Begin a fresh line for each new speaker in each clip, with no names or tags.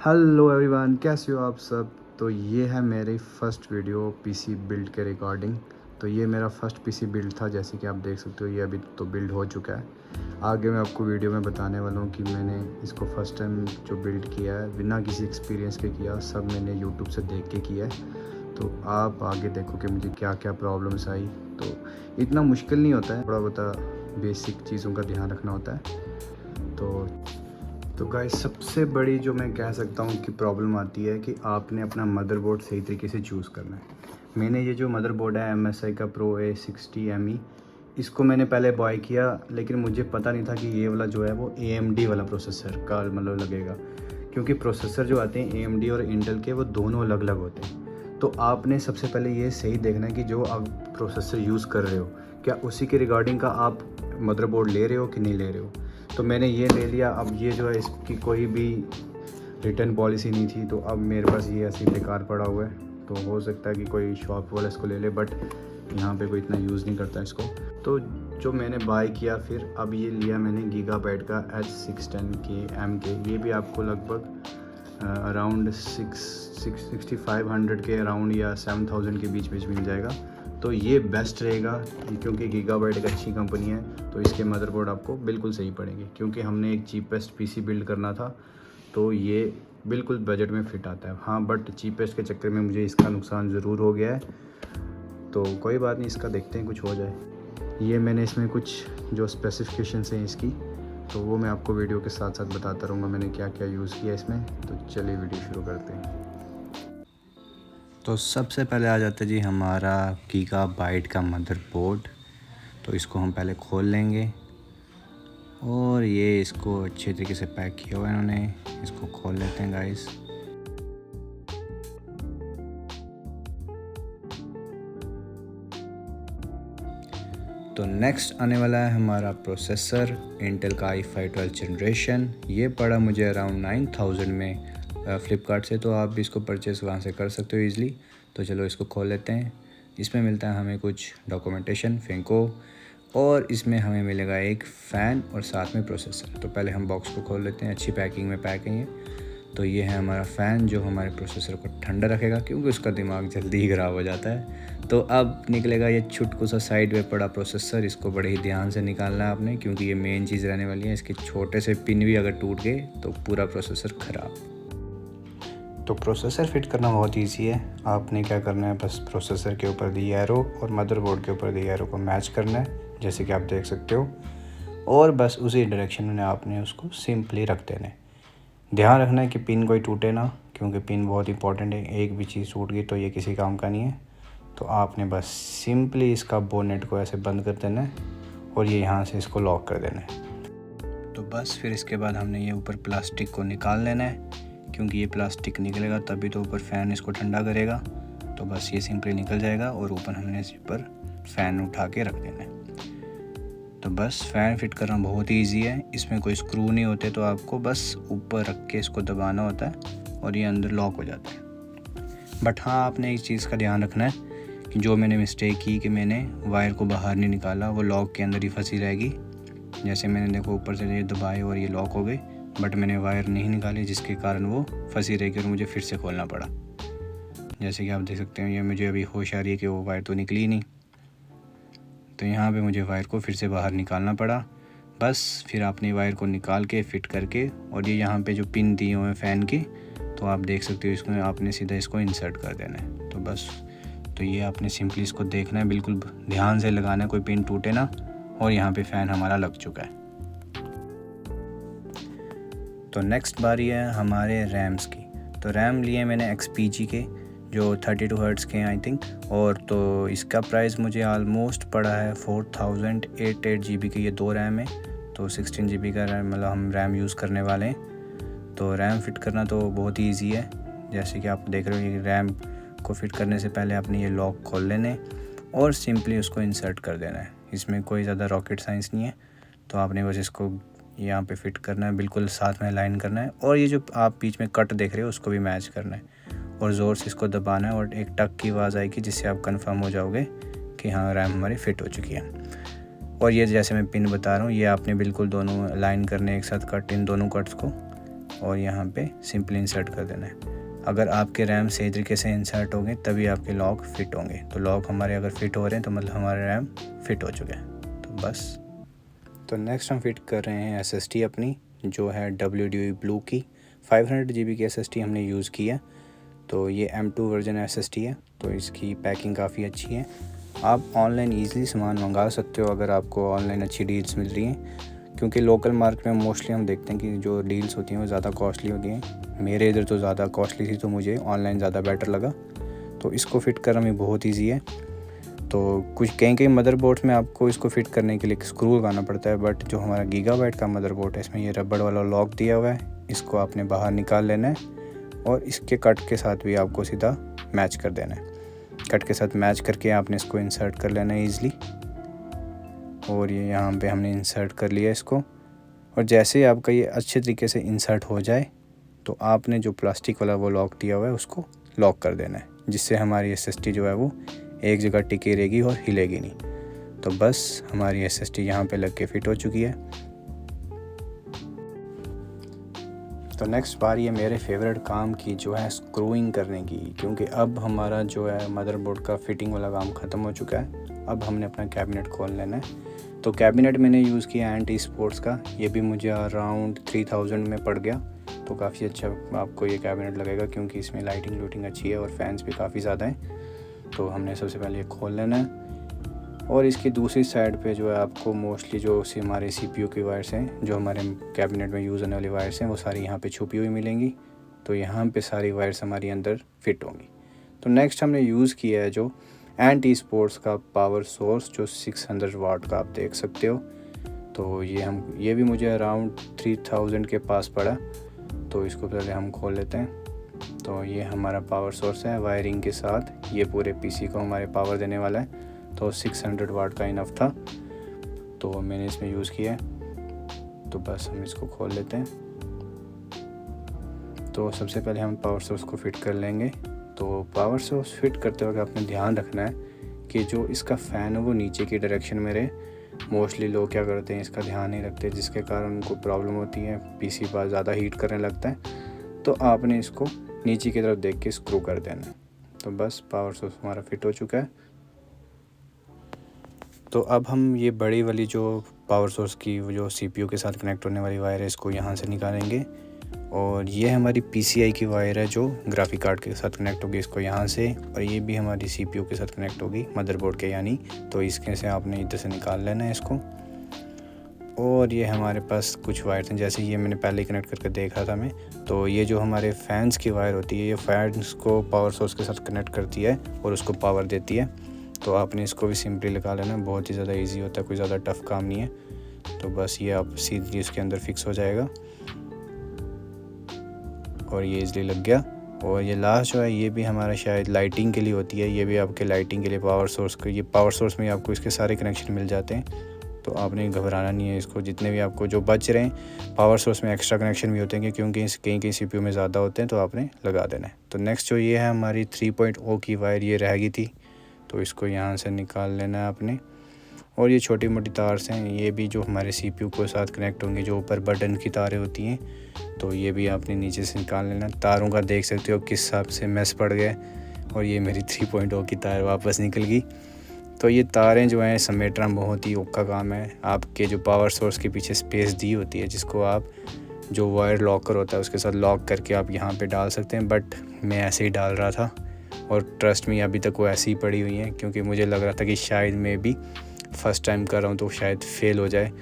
Hello everyone, कैसे हो आप सब। तो ये है मेरी फ़र्स्ट वीडियो पीसी बिल्ड के रिकॉर्डिंग। तो ये मेरा फ़र्स्ट पीसी बिल्ड था, जैसे कि आप देख सकते हो ये अभी तो बिल्ड हो चुका है। आगे मैं आपको वीडियो में बताने वाला हूँ कि मैंने इसको फ़र्स्ट टाइम जो बिल्ड किया है बिना किसी एक्सपीरियंस के किया, सब मैंने यूट्यूब से देख के किया है। तो आप आगे देखो कि मुझे क्या क्या प्रॉब्लम्स आई। तो इतना मुश्किल नहीं होता है, थोड़ा बहुत बेसिक चीज़ों का ध्यान रखना होता है। तो गाइस, सबसे बड़ी जो मैं कह सकता हूँ कि प्रॉब्लम आती है कि आपने अपना मदरबोर्ड सही तरीके से चूज़ करना है। मैंने ये जो मदरबोर्ड है MSI का Pro A60ME, इसको मैंने पहले बाय किया, लेकिन मुझे पता नहीं था कि ये वाला जो है वो AMD वाला प्रोसेसर का मतलब लगेगा, क्योंकि प्रोसेसर जो आते हैं AMD और इंटेल के वो दोनों अलग अलग होते हैं। तो आपने सबसे पहले ये सही देखना है कि जो आप प्रोसेसर यूज़ कर रहे हो क्या उसी के रिगार्डिंग का आप मदरबोर्ड ले रहे हो कि नहीं ले रहे हो। तो मैंने ये ले लिया। अब ये जो है इसकी कोई भी रिटर्न पॉलिसी नहीं थी, तो अब मेरे पास ये ऐसे बेकार पड़ा हुआ है। तो हो सकता है कि कोई शॉप वाला इसको ले ले, बट यहाँ पे कोई इतना यूज़ नहीं करता इसको। तो जो मैंने बाय किया फिर अब ये लिया मैंने गीगाबाइट का H610K ये भी आपको लगभग अराउंड 6500 के अराउंड या 7000 के बीच बीच मिल जाएगा। तो ये बेस्ट रहेगा, क्योंकि गीगाबाइट एक अच्छी कंपनी है। तो इसके मदरबोर्ड आपको बिल्कुल सही पड़ेंगे, क्योंकि हमने एक चीपेस्ट पीसी बिल्ड करना था, तो ये बिल्कुल बजट में फ़िट आता है। हाँ, बट चीपेस्ट के चक्कर में मुझे इसका नुकसान ज़रूर हो गया है। तो कोई बात नहीं, इसका देखते हैं कुछ हो जाए। ये मैंने इसमें कुछ जो स्पेसिफिकेशंस हैं इसकी, तो वो मैं आपको वीडियो के साथ साथ बताता रहूँगा मैंने क्या क्या यूज़ किया इसमें। तो चलिए वीडियो शुरू करते हैं। तो सबसे पहले आ जाता है जी हमारा गीगाबाइट का मदरबोर्ड। तो इसको हम पहले खोल लेंगे, और ये इसको अच्छे तरीके से पैक किया हुआ है इन्होंने। इसको खोल लेते हैं गाइस। तो नेक्स्ट आने वाला है हमारा प्रोसेसर इंटेल का i5 12th जनरेशन। ये पड़ा मुझे अराउंड 9000 में फ़्लिपकार्ट से, तो आप भी इसको परचेस वहाँ से कर सकते हो ईज़िली। तो चलो इसको खोल लेते हैं। इसमें मिलता है हमें कुछ डॉक्यूमेंटेशन फेंको, और इसमें हमें मिलेगा एक फ़ैन और साथ में प्रोसेसर। तो पहले हम बॉक्स को खोल लेते हैं, अच्छी पैकिंग में पैक है ये। तो ये है हमारा फ़ैन जो हमारे प्रोसेसर को ठंडा रखेगा, क्योंकि उसका दिमाग जल्दी ही ख़राब हो जाता है। तो अब निकलेगा ये छुटकू सा साइड में पड़ा प्रोसेसर। इसको बड़े ही ध्यान से निकालना है आपने, क्योंकि ये मेन चीज़ रहने वाली है। इसके छोटे से पिन भी अगर टूट गए तो पूरा प्रोसेसर ख़राब। तो प्रोसेसर फिट करना बहुत ईजी है। आपने क्या करना है, बस प्रोसेसर के ऊपर दी एरो और मदरबोर्ड के ऊपर दी एरो को मैच करना है, जैसे कि आप देख सकते हो, और बस उसी डायरेक्शन में आपने उसको सिंपली रख देना है। ध्यान रखना है कि पिन कोई टूटे ना, क्योंकि पिन बहुत इंपॉर्टेंट है। एक भी चीज़ टूट गई तो ये किसी काम का नहीं है। तो आपने बस सिंपली इसका बोनेट को ऐसे बंद कर देना है, और ये यहाँ से इसको लॉक कर देना है। तो बस फिर इसके बाद हमने ये ऊपर प्लास्टिक को निकाल लेना है, क्योंकि ये प्लास्टिक निकलेगा तभी तो ऊपर फ़ैन इसको ठंडा करेगा। तो बस ये सिंपली निकल जाएगा, और ऊपर हमने इस पर फ़ैन उठा के रख देना है। तो बस फ़ैन फिट करना बहुत ही ईजी है। इसमें कोई स्क्रू नहीं होते, तो आपको बस ऊपर रख के इसको दबाना होता है और ये अंदर लॉक हो जाता है। बट हाँ, आपने एक चीज़ का ध्यान रखना है कि जो मैंने मिस्टेक की कि मैंने वायर को बाहर नहीं निकाला, वो लॉक के अंदर ही फंसी रहेगी। जैसे मैंने देखो ऊपर से ये दबाए और ये लॉक हो गई, बट मैंने वायर नहीं निकाली, जिसके कारण वो फंसी रहेगी और मुझे फिर से खोलना पड़ा। जैसे कि आप देख सकते हो, ये मुझे अभी होश आ रही है कि वो वायर तो निकली ही नहीं। तो यहाँ पे मुझे वायर को फिर से बाहर निकालना पड़ा। बस फिर आपने वायर को निकाल के फिट करके, और ये यहाँ पे जो पिन दिए हुए हैं फ़ैन की, तो आप देख सकते हो, इसको आपने सीधा इसको इंसर्ट कर देना है। तो बस, तो ये आपने सिंपली इसको देखना है, बिल्कुल ध्यान से लगाना है, कोई पिन टूटे ना। और यहाँ पे फ़ैन हमारा लग चुका है। तो नेक्स्ट बारी है हमारे रैम्स की। तो रैम लिए मैंने XPG के, जो 32 हर्ट्ज़ के हैं आई थिंक। और तो इसका प्राइस मुझे आलमोस्ट पड़ा है 4000। 8 GB के ये दो रैम है, तो 16 GB का रैम, मतलब हम रैम यूज़ करने वाले हैं। तो रैम फिट करना तो बहुत ही ईजी है। जैसे कि आप देख रहे हो, ये रैम को फिट करने से पहले आपने ये लॉक खोल लेने और सिंपली उसको इंसर्ट कर देना है। इसमें कोई ज़्यादा रॉकेट साइंस नहीं है। तो आपने बस इसको यहाँ पे फिट करना है, बिल्कुल साथ में लाइन करना है, और ये जो आप बीच में कट देख रहे हो उसको भी मैच करना है, और ज़ोर से इसको दबाना है, और एक टक की आवाज़ आएगी, जिससे आप कंफर्म हो जाओगे कि हाँ, रैम हमारी फ़िट हो चुकी है। और ये जैसे मैं पिन बता रहा हूँ, ये आपने बिल्कुल दोनों लाइन करने एक साथ कट, इन दोनों कट्स को, और यहाँ पे सिंपली इंसर्ट कर देना है। अगर आपके रैम सही तरीके से इंसर्ट होंगे तभी आपके लॉक फिट होंगे। तो लॉक हमारे अगर फिट हो रहे हैं तो मतलब हमारे रैम फिट हो चुके हैं। तो बस, तो नेक्स्ट हम फिट कर रहे हैं SSD अपनी, जो है WD ब्लू की 500 GB की SSD हमने यूज़ की है। तो ये M2 वर्जन SSD है, तो इसकी पैकिंग काफ़ी अच्छी है। आप ऑनलाइन ईज़िली सामान मंगा सकते हो अगर आपको ऑनलाइन अच्छी डील्स मिल रही हैं, क्योंकि लोकल मार्केट में मोस्टली हम देखते हैं कि जो डील्स होती हैं वो ज़्यादा कॉस्टली होती हैं। मेरे इधर तो ज़्यादा कॉस्टली थी, तो मुझे ऑनलाइन ज़्यादा बेटर लगा। तो इसको फ़िट करना भी बहुत ईजी है। तो कुछ कई मदरबोर्ड्स में आपको इसको फ़िट करने के लिए स्क्रू लगाना पड़ता है, बट जो हमारा गीगाबाइट का मदरबोर्ड है इसमें ये रबड़ वाला लॉक दिया हुआ है। इसको आपने बाहर निकाल लेना है और इसके कट के साथ भी आपको सीधा मैच कर देना है। कट के साथ मैच करके आपने इसको इंसर्ट कर लेना है ईज़िली। और ये यहाँ पे हमने इंसर्ट कर लिया इसको। और जैसे ही आपका ये अच्छे तरीके से इंसर्ट हो जाए तो आपने जो प्लास्टिक वाला वो लॉक दिया हुआ है उसको लॉक कर देना है, जिससे हमारी SSD जो है वो एक जगह टिकी रहेगी और हिलेगी नहीं। तो बस हमारी SSD यहाँ पे लग के फिट हो चुकी है। तो नेक्स्ट बारी है मेरे फेवरेट काम की, जो है स्क्रूइंग करने की, क्योंकि अब हमारा जो है मदरबोर्ड का फिटिंग वाला काम ख़त्म हो चुका है। अब हमने अपना कैबिनेट खोल लेना है। तो कैबिनेट मैंने यूज़ किया एंटी स्पोर्ट्स का, ये भी मुझे अराउंड 3000 में पड़ गया। तो काफ़ी अच्छा आपको ये कैबिनेट लगेगा, क्योंकि इसमें लाइटिंग लूटिंग अच्छी है और फैंस भी काफ़ी ज़्यादा हैं। तो हमने सबसे पहले ये खोल लेना है। और इसकी दूसरी साइड पे जो है आपको मोस्टली जो हमारे CPU की वायर्स हैं, जो हमारे कैबिनेट में यूज़ होने वाली वायर्स हैं, वो सारी यहाँ पे छुपी हुई मिलेंगी। तो यहाँ पे सारी वायर्स हमारी अंदर फिट होंगी। तो नेक्स्ट हमने यूज़ किया है जो एंटी स्पोर्ट्स का पावर सोर्स, जो 600 वाट का आप देख सकते हो। तो ये भी मुझे अराउंड 3000 के पास पड़ा। तो इसको पहले हम खोल लेते हैं। तो ये हमारा पावर सोर्स है, वायरिंग के साथ ये पूरे PC को हमारे पावर देने वाला है। तो 600 वाट का इनफ था, तो मैंने इसमें यूज़ किया है। तो बस हम इसको खोल लेते हैं। तो सबसे पहले हम पावर सोर्स को फिट कर लेंगे। तो पावर सोर्स फिट करते वक्त आपने ध्यान रखना है कि जो इसका फ़ैन है वो नीचे की डायरेक्शन में रहे। मोस्टली लोग क्या करते हैं, इसका ध्यान नहीं रखते, जिसके कारण उनको प्रॉब्लम होती है, PC बहुत ज़्यादा हीट करने लगता है। तो आपने इसको नीचे की तरफ देख के स्क्रू कर देना है। तो बस पावर सोर्स हमारा फिट हो चुका है। तो अब हम ये बड़ी वाली जो पावर सोर्स की जो CPU के साथ कनेक्ट होने वाली वायर है, इसको यहाँ से निकालेंगे। और ये हमारी PCI की वायर है जो ग्राफिक कार्ड के साथ कनेक्ट होगी, इसको यहाँ से। और ये भी हमारी CPU के साथ कनेक्ट होगी, मदरबोर्ड के यानी। तो इसके से आपने इधर से निकाल लेना है इसको। और ये हमारे पास कुछ वायर हैं, जैसे ये मैंने पहले कनेक्ट करके देखा था मैं। तो ये जो हमारे फैंस की वायर होती है, ये फैंस को पावर सोर्स के साथ कनेक्ट करती है और उसको पावर देती है। तो आपने इसको भी सिंपली लगा लेना, बहुत ही ज़्यादा इजी होता है, कोई ज़्यादा टफ काम नहीं है। तो बस ये आप सीधे इसके अंदर फिक्स हो जाएगा और ये इजली लग गया। और ये लास्ट जो है ये भी हमारा शायद लाइटिंग के लिए होती है, ये भी आपके लाइटिंग के लिए पावर सोर्स को, ये पावर सोर्स में आपको इसके सारे कनेक्शन मिल जाते हैं। तो आपने घबराना नहीं है इसको, जितने भी आपको जो बच रहे हैं पावर सोर्स में एक्स्ट्रा कनेक्शन भी होते हैं, क्योंकि कहीं CPU में ज़्यादा होते हैं, तो आपने लगा देना है। तो नेक्स्ट जो ये है हमारी 3.0 की वायर, ये रह गई थी, तो इसको यहाँ से निकाल लेना है आपने। और ये छोटी मोटी तार हैं, ये भी जो हमारे CPU के साथ कनेक्ट होंगे, जो ऊपर बटन की तारें होती हैं, तो ये भी आपने नीचे से निकाल लेना। तारों का देख सकते हो किस हिसाब से मैस पड़ गए। और ये मेरी 3.0 की तार वापस निकल गई। तो ये तारें जो हैं समेटना बहुत ही औखा काम है। आपके जो पावर सोर्स के पीछे स्पेस दी होती है, जिसको आप जो वायर लॉकर होता है उसके साथ लॉक करके आप यहाँ पे डाल सकते हैं, बट मैं ऐसे ही डाल रहा था और ट्रस्ट में अभी तक वो ऐसी ही पड़ी हुई हैं, क्योंकि मुझे लग रहा था कि शायद मैं भी फ़र्स्ट टाइम कर रहा हूँ तो शायद फेल हो जाए,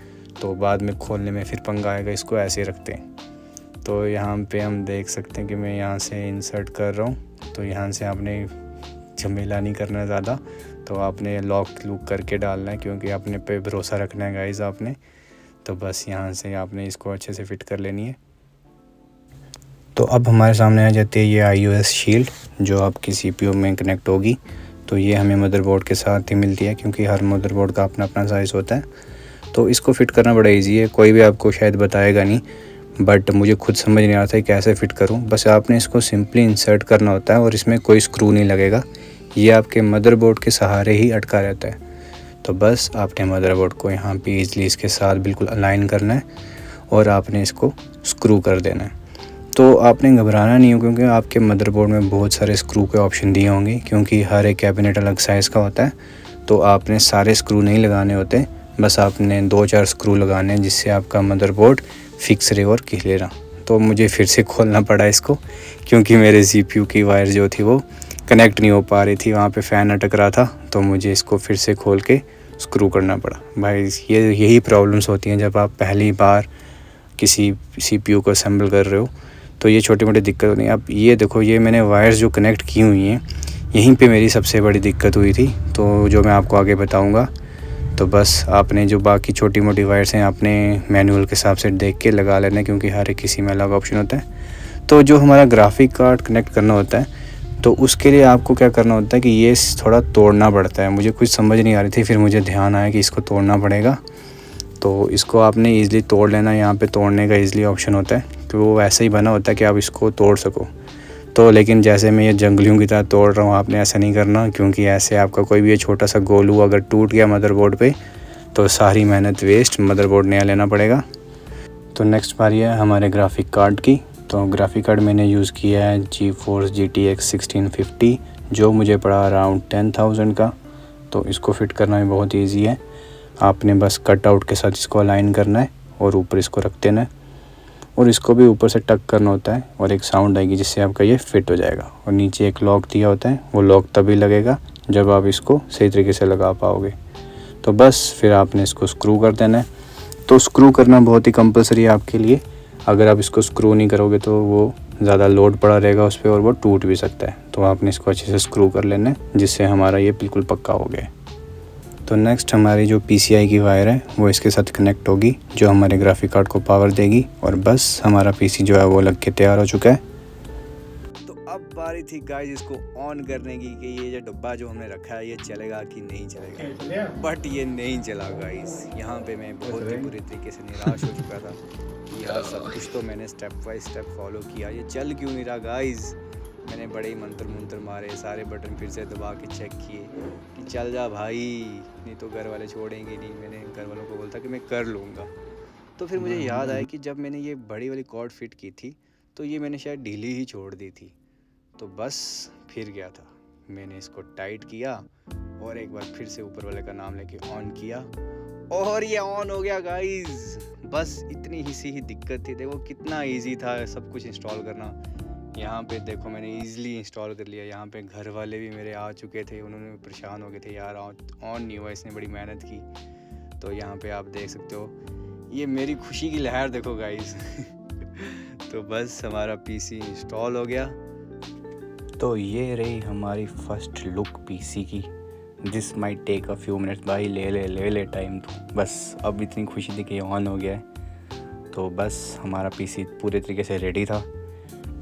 तो बाद में खोलने में फिर पंगा आएगा, इसको ऐसे रखते हैं। तो यहाँ पे हम देख सकते हैं कि मैं यहाँ से इंसर्ट कर रहा हूँ। तो यहाँ से आपने झमेला नहीं करना ज़्यादा, तो आपने लॉक लूक करके डालना है, क्योंकि अपने पे भरोसा रखना है गाइस आपने। तो बस यहाँ से आपने इसको अच्छे से फिट कर लेनी है। तो अब हमारे सामने आ जाती है ये iOS शील्ड, जो आपकी CPU में कनेक्ट होगी। तो ये हमें मदरबोर्ड के साथ ही मिलती है, क्योंकि हर मदरबोर्ड का अपना अपना साइज़ होता है। तो इसको फ़िट करना बड़ा इजी है, कोई भी आपको शायद बताएगा नहीं, बट मुझे खुद समझ नहीं आ रहा था कैसे फ़िट करूं। बस आपने इसको सिंपली इंसर्ट करना होता है और इसमें कोई स्क्रू नहीं लगेगा, ये आपके मदरबोर्ड के सहारे ही अटका रहता है। तो बस आपने मदरबोर्ड को यहाँ पे ईज़िली इसके साथ बिल्कुल अलाइन करना है और आपने इसको स्क्रू कर देना है। तो आपने घबराना नहीं हो, क्योंकि आपके मदरबोर्ड में बहुत सारे स्क्रू के ऑप्शन दिए होंगे, क्योंकि हर एक कैबिनेट अलग साइज़ का होता है। तो आपने सारे स्क्रू नहीं लगाने होते, बस आपने 2-4 स्क्रू लगाने हैं जिससे आपका मदरबोर्ड फिक्स रहे और क्लियर रहा। तो मुझे फिर से खोलना पड़ा इसको, क्योंकि मेरे CPU की वायर जो थी वो कनेक्ट नहीं हो पा रही थी, वहाँ पे फ़ैन अटक रहा था। तो मुझे इसको फिर से खोल के स्क्रू करना पड़ा। भाई यही प्रॉब्लम्स होती हैं जब आप पहली बार किसी CPU को असेंबल कर रहे हो, तो ये छोटी मोटी दिक्कत होती है। अब ये देखो, ये मैंने वायर्स जो कनेक्ट की हुई हैं, यहीं पे मेरी सबसे बड़ी दिक्कत हुई थी, तो जो मैं आपको आगे बताऊंगा। तो बस आपने जो बाकी छोटी मोटी वायर्स हैं आपने मैनुअल के हिसाब से देख के लगा लेना, क्योंकि हर एक किसी में अलग ऑप्शन होता है। तो जो हमारा ग्राफिक कार्ड कनेक्ट करना होता है, तो उसके लिए आपको क्या करना होता है कि ये थोड़ा तोड़ना पड़ता है। मुझे कुछ समझ नहीं आ रही थी, फिर मुझे ध्यान आया कि इसको तोड़ना पड़ेगा। तो इसको आपने ईज़िली तोड़ लेना, यहाँ पे तोड़ने का ईज़िली ऑप्शन होता है, कि वो वैसे ही बना होता है कि आप इसको तोड़ सको। तो लेकिन जैसे मैं ये जंगलियों की तरह तोड़ रहा हूँ, आपने ऐसा नहीं करना, क्योंकि ऐसे आपका कोई भी ये छोटा सा गोलू अगर टूट गया मदरबोर्ड पे, तो सारी मेहनत वेस्ट, मदरबोर्ड नया लेना पड़ेगा। तो नेक्स्ट बारी है हमारे ग्राफिक कार्ड की। तो ग्राफिक कार्ड मैंने यूज़ किया है GeForce GTX 1650, जो मुझे पड़ा अराउंड 10,000 का। तो इसको फिट करना भी बहुत ईजी है, आपने बस कट आउट के साथ इसको अलाइन करना है और ऊपर इसको रख देना है, और इसको भी ऊपर से टक करना होता है, और एक साउंड आएगी जिससे आपका ये फिट हो जाएगा। और नीचे एक लॉक दिया होता है, वो लॉक तभी लगेगा जब आप इसको सही तरीके से लगा पाओगे। तो बस फिर आपने इसको स्क्रू कर देना है। तो स्क्रू करना बहुत ही कंपलसरी है आपके लिए, अगर आप इसको स्क्रू नहीं करोगे तो वो ज़्यादा लोड पड़ा रहेगा उस पर और वो टूट भी सकता है। तो आपने इसको अच्छे से स्क्रू कर लेना है, जिससे हमारा ये बिल्कुल पक्का हो गया है। तो नेक्स्ट हमारी जो PCI की वायर है वो इसके साथ कनेक्ट होगी, जो हमारे ग्राफिक कार्ड को पावर देगी, और बस हमारा PC जो है वो लग के तैयार हो चुका है। तो अब बारी थी गाइस इसको ऑन करने की, कि ये जो डब्बा जो हमने रखा है ये चलेगा कि नहीं चलेगा। बट ये नहीं चला गाइस। यहाँ पे मैं बहुत ही बुरी तरीके से निराश हो चुका था कि यार सब कुछ तो मैंने स्टेप बाय स्टेप फॉलो किया, ये चल क्यों नहीं रहा गाइस। मैंने बड़े ही मंत्र मारे, सारे बटन फिर से दबा के चेक किए कि चल जा भाई, नहीं तो घर वाले छोड़ेंगे नहीं। मैंने घर वालों को बोलता कि मैं कर लूँगा। तो फिर मुझे याद आया कि जब मैंने ये बड़ी वाली कॉर्ड फिट की थी, तो ये मैंने शायद ढीली ही छोड़ दी थी। तो बस फिर गया था, मैंने इसको टाइट किया और एक बार फिर से ऊपर वाले का नाम लेके ऑन किया, और ये ऑन हो गया गाइस। बस इतनी ही दिक्कत थी। देखो कितना इजी था सब कुछ इंस्टॉल करना। यहाँ पे देखो मैंने इजीली इंस्टॉल कर लिया। यहाँ पे घर वाले भी मेरे आ चुके थे, उन्होंने परेशान हो गए थे, यार ऑन नहीं हुआ, इसने बड़ी मेहनत की। तो यहाँ पे आप देख सकते हो, ये मेरी खुशी की लहर देखो गाइस। तो बस हमारा PC इंस्टॉल हो गया। तो ये रही हमारी फर्स्ट लुक PC की। This might take a few minutes भाई, ले ले टाइम। तो बस अब इतनी खुशी थी कि ऑन हो गया है। तो बस हमारा PC पूरे तरीके से रेडी था।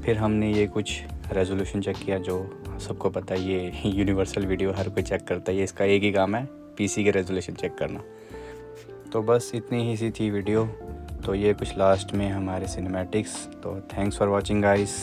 फिर हमने ये कुछ रेजोल्यूशन चेक किया, जो सबको पता है ये यूनिवर्सल वीडियो हर कोई चेक करता है, ये इसका एक ही काम है PC के रेजोल्यूशन चेक करना। तो बस इतनी ही सी थी वीडियो। तो ये कुछ लास्ट में हमारे सिनेमैटिक्स। तो थैंक्स फॉर वॉचिंग गाइस।